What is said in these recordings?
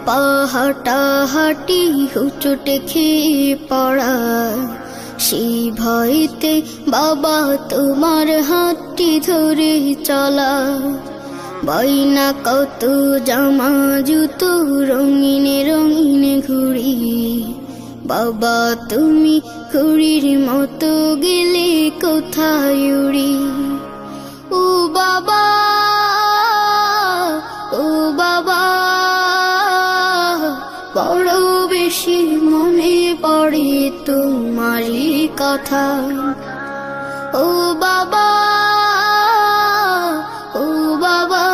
পা হাঁটাহাঁটি হুচটে খেয়ে পড়া, সেই ভয়তে বাবা তোমার হাতটি ধরে চলা। বাইনা কত জামা জুতো রঙিনে রঙিনে ঘুড়ি, বাবা তুমি ঘুড়ির মতো গেলে কোথায় উড়ি। ও বাবা, ও বাবা, বড় বেশি মনে পড়ে তোমারই কথা। ও বাবা, ও বাবা,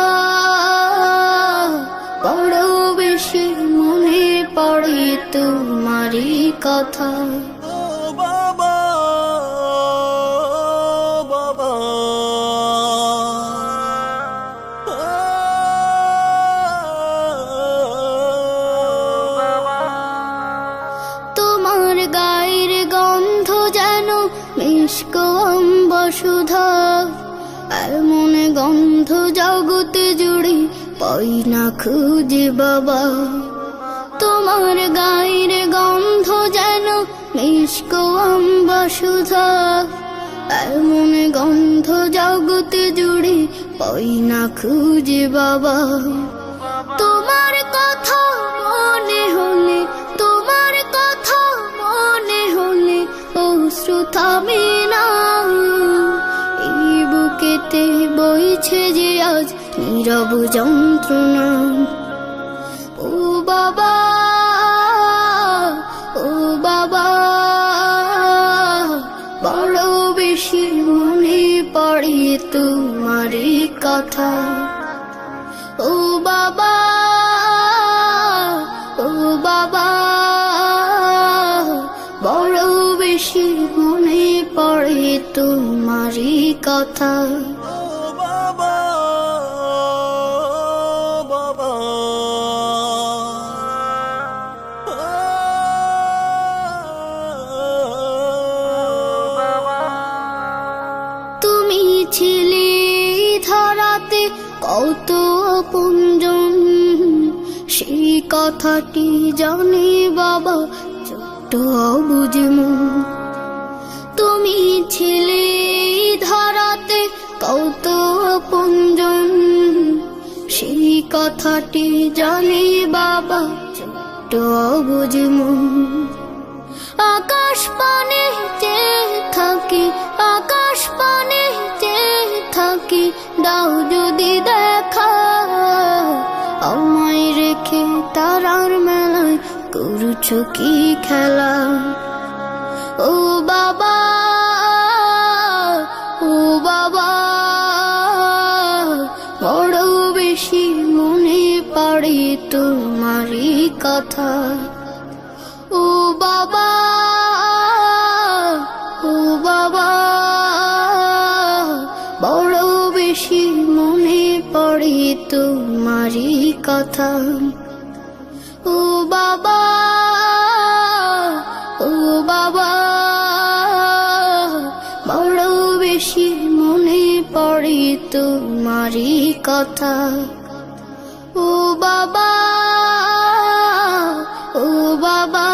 বড় বেশি মনে পড়ে তোমারই কথা। ও বাবা, বাবা, তোমার গায়ের গন্ধ যেন মিষ্ক অম্বসুধা, এমন গন্ধ জগতে জুড়ে পাই না খুঁজে বাবা। তোমার গায়ের গন্ধ যেন মিষ্ক অম্বসুধা, এমন গন্ধ জগতে জুড়ে পাই না খুঁজে বাবা। তোমার কথা মনে হলে, তোমার কথা মনে হলে অশ্রু থামে না। এই বুকেতে বইছে যে আজ নীরব যন্ত্রণা। ও বাবা, ও বাবা, বড় বেশি মনে পড়ে তোমারই কথা। ও বাবা, ও বাবা, বড় বেশি মনে পড়ে তোমারই কথা। ও বাবা, বাবা, তুমি ছিলে ধরাতে কত আপনজন, সেই কথাটি জানে বাবা ছোট্ট অবুঝ মন। তুমি ছিলে ধরাতে কত আপনজন, সেই কথাটি জানে বাবা ছোট্ট অবুঝ মন। আকাশ পানে চেয়ে থাকি, আকাশ পানে চেয়ে থাকি, দাও যদি দেখা আমায় রেখে তারার মেলায় করছো কি খেলা। ও বাবা, ও বাবা, বড় বেশি মনে পড়ে তোমারই কথা। ও বাবা, ও বাবা, বড় বেশি মনে পড়ে তোমারই কথা। ও বাবা, ও বাবা, বড় বেশি মনে পড়ে তোমারই কথা। ও বাবা, ও বাবা,